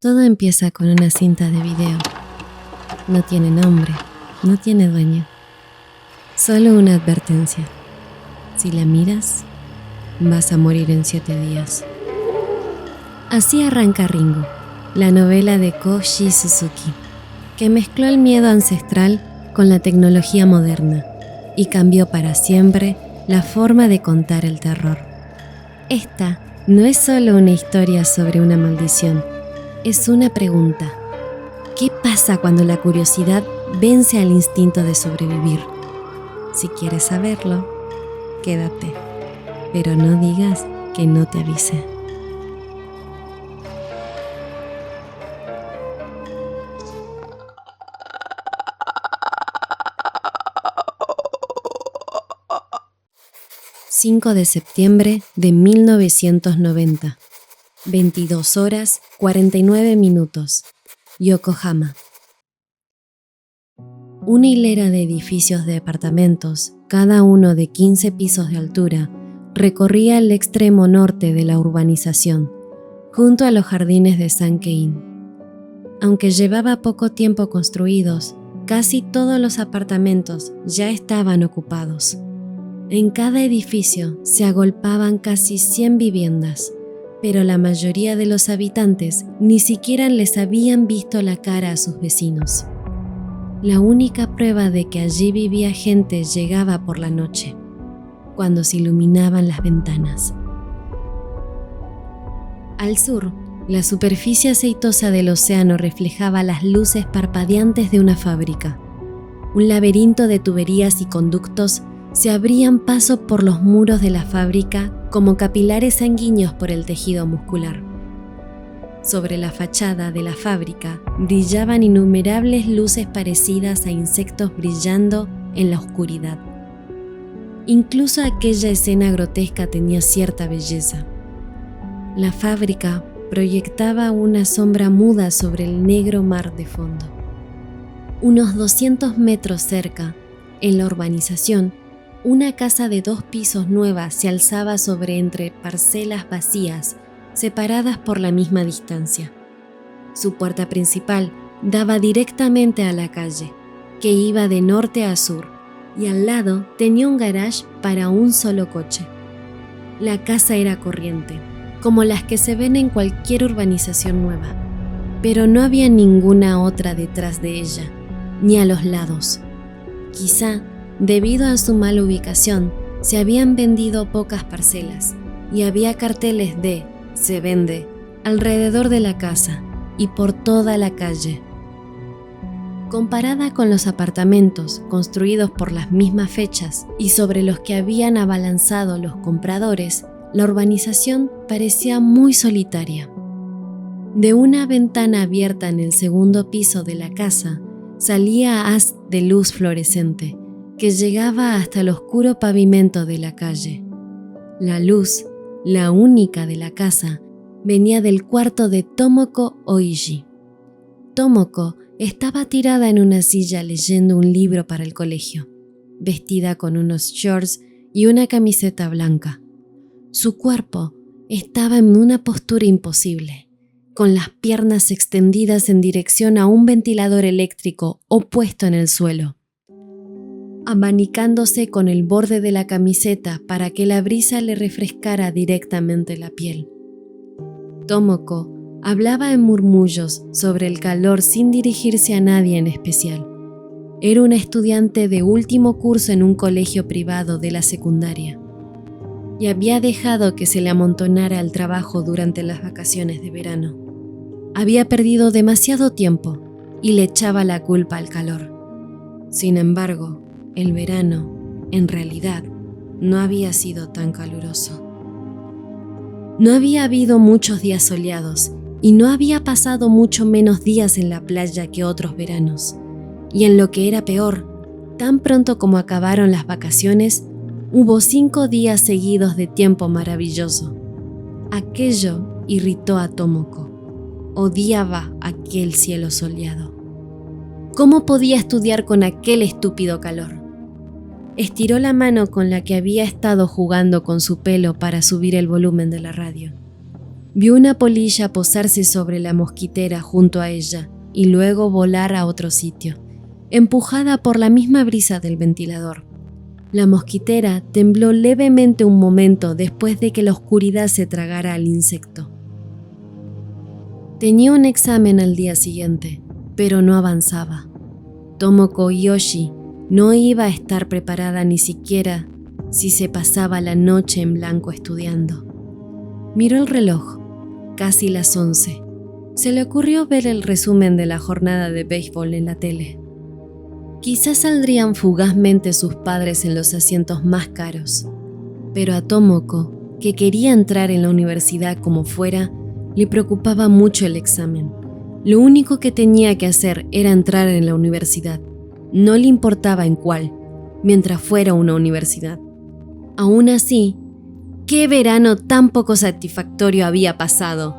Todo empieza con una cinta de video. No tiene nombre, no tiene dueño. Solo una advertencia. Si la miras, vas a morir en 7 días. Así arranca Ringu, la novela de Koshi Suzuki, que mezcló el miedo ancestral con la tecnología moderna y cambió para siempre la forma de contar el terror. Esta no es solo una historia sobre una maldición, es una pregunta. ¿Qué pasa cuando la curiosidad vence al instinto de sobrevivir? Si quieres saberlo, quédate, pero no digas que no te avisé. ...5 de septiembre de 1990... 22 horas 49 minutos... Yokohama. Una hilera de edificios de departamentos, cada uno de 15 pisos de altura, recorría el extremo norte de la urbanización, junto a los jardines de Sankei-in. Aunque llevaba poco tiempo construidos, casi todos los apartamentos ya estaban ocupados. En cada edificio se agolpaban casi 100 viviendas, pero la mayoría de los habitantes ni siquiera les habían visto la cara a sus vecinos. La única prueba de que allí vivía gente llegaba por la noche, cuando se iluminaban las ventanas. Al sur, la superficie aceitosa del océano reflejaba las luces parpadeantes de una fábrica. Un laberinto de tuberías y conductos se abrían paso por los muros de la fábrica como capilares sanguíneos por el tejido muscular. Sobre la fachada de la fábrica brillaban innumerables luces parecidas a insectos brillando en la oscuridad. Incluso aquella escena grotesca tenía cierta belleza. La fábrica proyectaba una sombra muda sobre el negro mar de fondo. Unos 200 metros cerca, en la urbanización, una casa de 2 pisos nueva se alzaba sobre entre parcelas vacías, separadas por la misma distancia. Su puerta principal daba directamente a la calle, que iba de norte a sur, y al lado tenía un garage para un solo coche. La casa era corriente, como las que se ven en cualquier urbanización nueva, pero no había ninguna otra detrás de ella, ni a los lados. Quizá, debido a su mala ubicación, se habían vendido pocas parcelas y había carteles de "se vende" alrededor de la casa y por toda la calle. Comparada con los apartamentos construidos por las mismas fechas y sobre los que habían abalanzado los compradores, la urbanización parecía muy solitaria. De una ventana abierta en el segundo piso de la casa salía haz de luz fluorescente que llegaba hasta el oscuro pavimento de la calle. La luz, la única de la casa, venía del cuarto de Tomoko Oishi. Tomoko estaba tirada en una silla leyendo un libro para el colegio, vestida con unos shorts y una camiseta blanca. Su cuerpo estaba en una postura imposible, con las piernas extendidas en dirección a un ventilador eléctrico opuesto en el suelo, abanicándose con el borde de la camiseta para que la brisa le refrescara directamente la piel. Tomoko hablaba en murmullos sobre el calor sin dirigirse a nadie en especial. Era una estudiante de último curso en un colegio privado de la secundaria y había dejado que se le amontonara el trabajo durante las vacaciones de verano. Había perdido demasiado tiempo y le echaba la culpa al calor. Sin embargo, el verano, en realidad, no había sido tan caluroso. No había habido muchos días soleados y no había pasado mucho menos días en la playa que otros veranos. Y en lo que era peor, tan pronto como acabaron las vacaciones, hubo 5 días seguidos de tiempo maravilloso. Aquello irritó a Tomoko. Odiaba aquel cielo soleado. ¿Cómo podía estudiar con aquel estúpido calor? Estiró la mano con la que había estado jugando con su pelo para subir el volumen de la radio. Vio una polilla posarse sobre la mosquitera junto a ella y luego volar a otro sitio, empujada por la misma brisa del ventilador. La mosquitera tembló levemente un momento después de que la oscuridad se tragara al insecto. Tenía un examen al día siguiente, pero no avanzaba. Tomoko Yoshi no iba a estar preparada ni siquiera si se pasaba la noche en blanco estudiando. Miró el reloj, casi las 11. Se le ocurrió ver el resumen de la jornada de béisbol en la tele. Quizás saldrían fugazmente sus padres en los asientos más caros, pero a Tomoko, que quería entrar en la universidad como fuera, le preocupaba mucho el examen. Lo único que tenía que hacer era entrar en la universidad. No le importaba en cuál, mientras fuera una universidad. Aún así, ¿qué verano tan poco satisfactorio había pasado?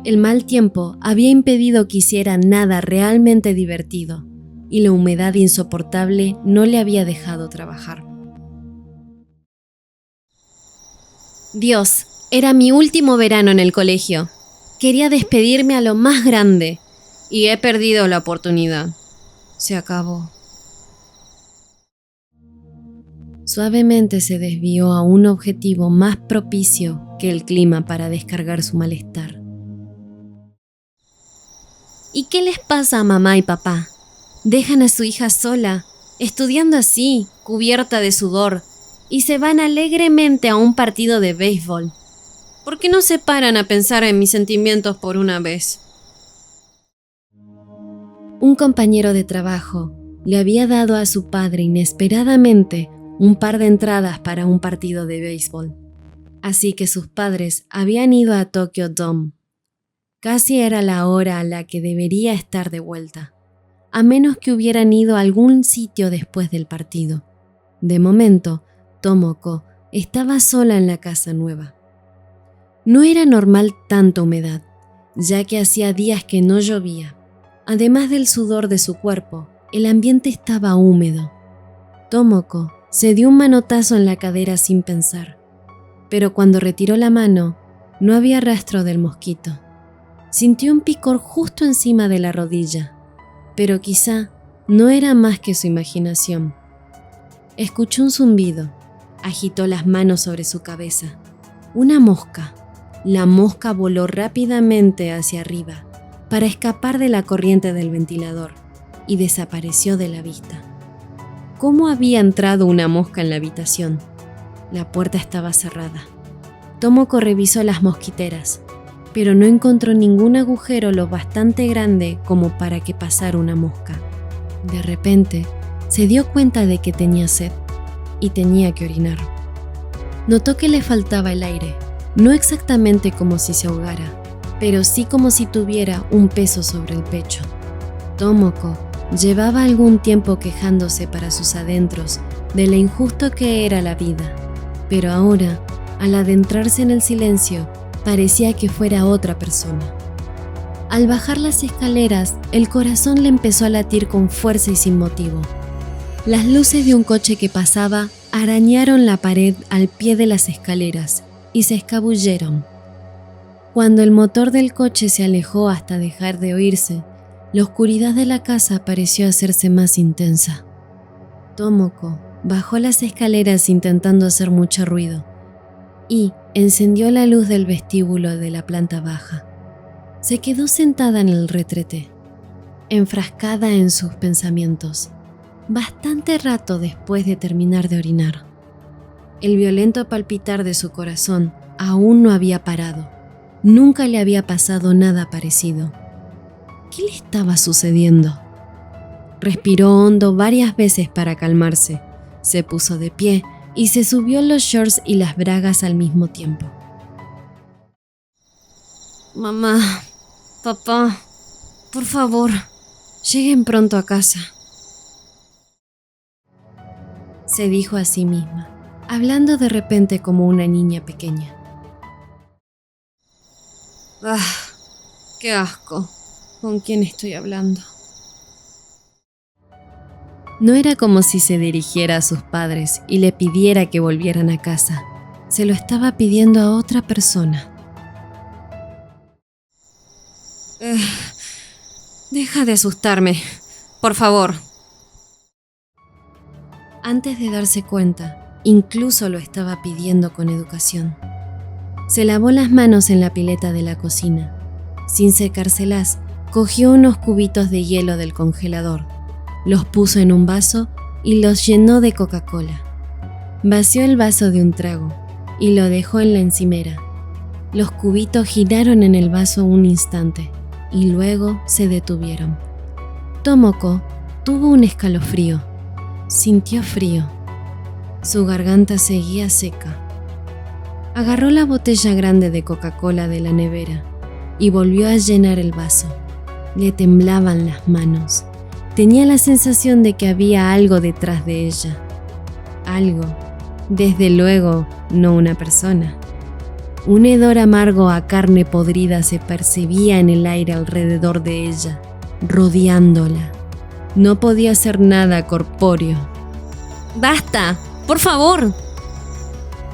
El mal tiempo había impedido que hiciera nada realmente divertido, y la humedad insoportable no le había dejado trabajar. Dios, era mi último verano en el colegio. Quería despedirme a lo más grande, y he perdido la oportunidad. Se acabó. Suavemente se desvió a un objetivo más propicio que el clima para descargar su malestar. ¿Y qué les pasa a mamá y papá? Dejan a su hija sola, estudiando así, cubierta de sudor, y se van alegremente a un partido de béisbol. ¿Por qué no se paran a pensar en mis sentimientos por una vez? Un compañero de trabajo le había dado a su padre inesperadamente un par de entradas para un partido de béisbol, así que sus padres habían ido a Tokyo Dome. Casi era la hora a la que debería estar de vuelta, a menos que hubieran ido a algún sitio después del partido. De momento, Tomoko estaba sola en la casa nueva. No era normal tanta humedad, ya que hacía días que no llovía. Además del sudor de su cuerpo, el ambiente estaba húmedo. Tomoko se dio un manotazo en la cadera sin pensar, pero cuando retiró la mano, no había rastro del mosquito. Sintió un picor justo encima de la rodilla, pero quizá no era más que su imaginación. Escuchó un zumbido, agitó las manos sobre su cabeza. Una mosca. La mosca voló rápidamente hacia arriba para escapar de la corriente del ventilador y desapareció de la vista. ¿Cómo había entrado una mosca en la habitación? La puerta estaba cerrada. Tomoko revisó las mosquiteras, pero no encontró ningún agujero lo bastante grande como para que pasara una mosca. De repente, se dio cuenta de que tenía sed y tenía que orinar. Notó que le faltaba el aire, no exactamente como si se ahogara, pero sí como si tuviera un peso sobre el pecho. Tomoko llevaba algún tiempo quejándose para sus adentros de lo injusto que era la vida, pero ahora, al adentrarse en el silencio, parecía que fuera otra persona. Al bajar las escaleras, el corazón le empezó a latir con fuerza y sin motivo. Las luces de un coche que pasaba arañaron la pared al pie de las escaleras y se escabulleron. Cuando el motor del coche se alejó hasta dejar de oírse, la oscuridad de la casa pareció hacerse más intensa. Tomoko bajó las escaleras intentando hacer mucho ruido y encendió la luz del vestíbulo de la planta baja. Se quedó sentada en el retrete, enfrascada en sus pensamientos, bastante rato después de terminar de orinar. El violento palpitar de su corazón aún no había parado. Nunca le había pasado nada parecido. ¿Qué le estaba sucediendo? Respiró hondo varias veces para calmarse. Se puso de pie y se subió los shorts y las bragas al mismo tiempo. Mamá, papá, por favor, lleguen pronto a casa, se dijo a sí misma, hablando de repente como una niña pequeña. ¡Ah! ¡Qué asco! ¿Con quién estoy hablando? No era como si se dirigiera a sus padres y le pidiera que volvieran a casa. Se lo estaba pidiendo a otra persona. Deja de asustarme, por favor. Antes de darse cuenta, incluso lo estaba pidiendo con educación. Se lavó las manos en la pileta de la cocina. Sin secárselas, cogió unos cubitos de hielo del congelador, los puso en un vaso y los llenó de Coca-Cola. Vació el vaso de un trago y lo dejó en la encimera. Los cubitos giraron en el vaso un instante y luego se detuvieron. Tomoko tuvo un escalofrío. Sintió frío. Su garganta seguía seca. Agarró la botella grande de Coca-Cola de la nevera y volvió a llenar el vaso. Le temblaban las manos. Tenía la sensación de que había algo detrás de ella. Algo, desde luego, no una persona. Un hedor amargo a carne podrida se percibía en el aire alrededor de ella, rodeándola. No podía ser nada corpóreo. ¡Basta! ¡Por favor!,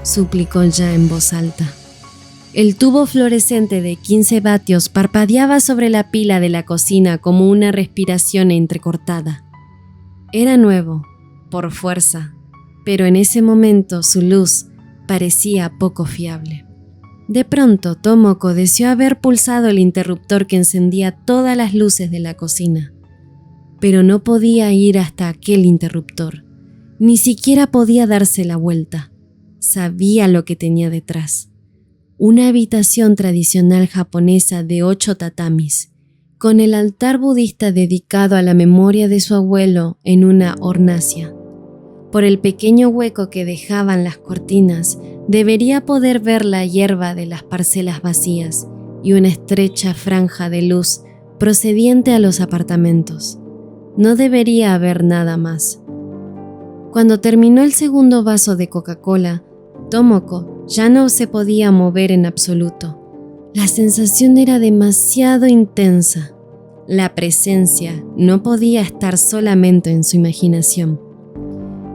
suplicó ya en voz alta. El tubo fluorescente de 15 vatios parpadeaba sobre la pila de la cocina como una respiración entrecortada. Era nuevo, por fuerza, pero en ese momento su luz parecía poco fiable. De pronto, Tomoko deseó haber pulsado el interruptor que encendía todas las luces de la cocina, pero no podía ir hasta aquel interruptor. Ni siquiera podía darse la vuelta. Sabía lo que tenía detrás. Una habitación tradicional japonesa de 8 tatamis, con el altar budista dedicado a la memoria de su abuelo en una hornacina. Por el pequeño hueco que dejaban las cortinas, debería poder ver la hierba de las parcelas vacías y una estrecha franja de luz procediente a los apartamentos. No debería haber nada más. Cuando terminó el segundo vaso de Coca-Cola, Tomoko ya no se podía mover en absoluto. La sensación era demasiado intensa. La presencia no podía estar solamente en su imaginación.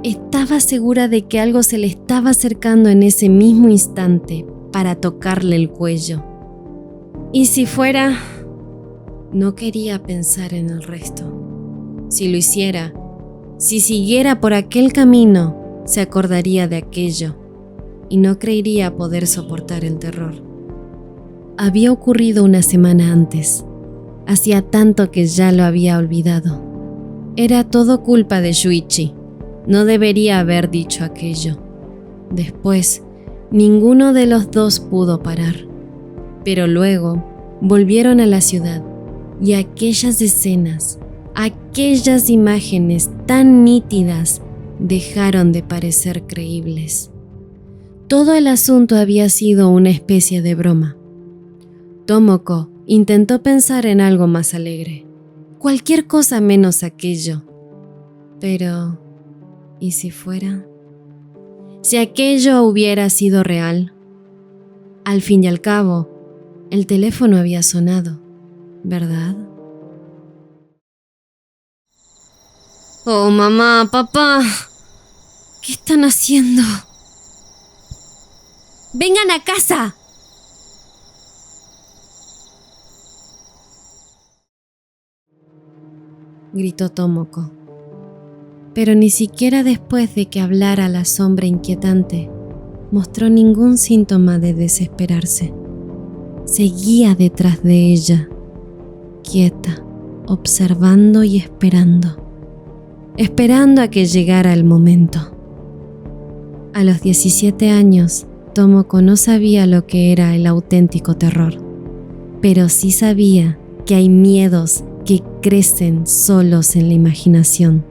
Estaba segura de que algo se le estaba acercando en ese mismo instante para tocarle el cuello. ¿Y si fuera? No quería pensar en el resto. Si lo hiciera, si siguiera por aquel camino, se acordaría de aquello y no creería poder soportar el terror. Había ocurrido una semana antes. Hacía tanto que ya lo había olvidado. Era todo culpa de Shuichi. No debería haber dicho aquello. Después, ninguno de los dos pudo parar. Pero luego volvieron a la ciudad y aquellas escenas, aquellas imágenes tan nítidas dejaron de parecer creíbles. Todo el asunto había sido una especie de broma. Tomoko intentó pensar en algo más alegre, cualquier cosa menos aquello. Pero, ¿y si fuera? Si aquello hubiera sido real. Al fin y al cabo, el teléfono había sonado, ¿verdad? Oh, mamá, papá, ¿qué están haciendo? ¡Vengan a casa! Gritó Tomoko. Pero ni siquiera después de que hablara la sombra inquietante, mostró ningún síntoma de desesperarse. Seguía detrás de ella, quieta, observando y esperando a que llegara el momento. A los 17 años, Tomoko no sabía lo que era el auténtico terror, pero sí sabía que hay miedos que crecen solos en la imaginación.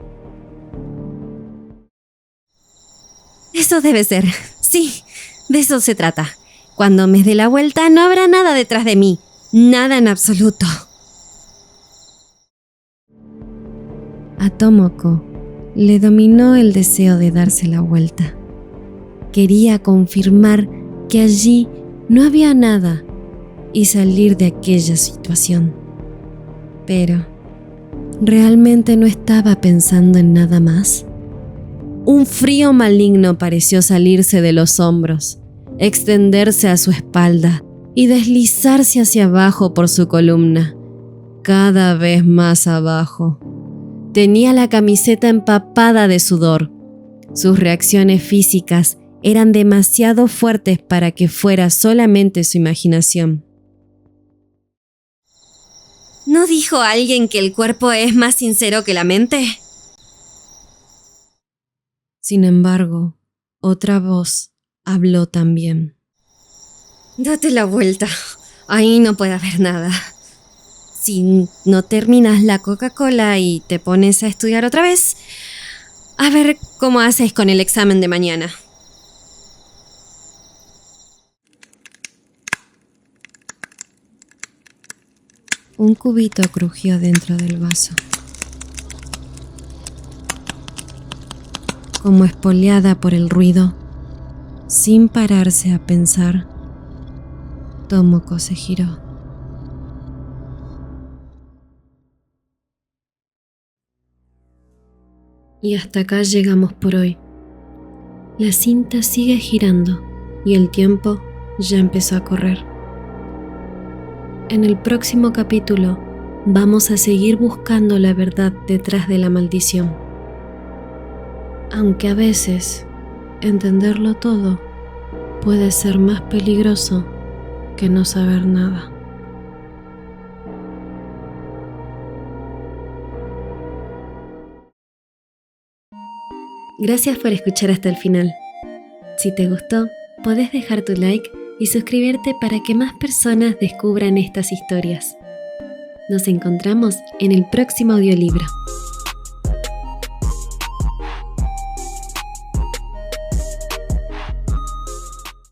Eso debe ser. Sí, de eso se trata. Cuando me dé la vuelta no habrá nada detrás de mí. Nada en absoluto. A Tomoko le dominó el deseo de darse la vuelta. Quería confirmar que allí no había nada y salir de aquella situación. Pero, ¿realmente no estaba pensando en nada más? Un frío maligno pareció salirse de los hombros, extenderse a su espalda y deslizarse hacia abajo por su columna, cada vez más abajo. Tenía la camiseta empapada de sudor. Sus reacciones físicas eran demasiado fuertes para que fuera solamente su imaginación. ¿No dijo alguien que el cuerpo es más sincero que la mente? Sin embargo, otra voz habló también. Date la vuelta. Ahí no puede haber nada. Si no terminas la Coca-Cola y te pones a estudiar otra vez, a ver cómo haces con el examen de mañana. Un cubito crujió dentro del vaso. Como espoleada por el ruido, sin pararse a pensar, Tomoko se giró. Y hasta acá llegamos por hoy. La cinta sigue girando y el tiempo ya empezó a correr. En el próximo capítulo vamos a seguir buscando la verdad detrás de la maldición. Aunque a veces entenderlo todo puede ser más peligroso que no saber nada. Gracias por escuchar hasta el final. Si te gustó, podés dejar tu like y suscribirte para que más personas descubran estas historias. Nos encontramos en el próximo audiolibro.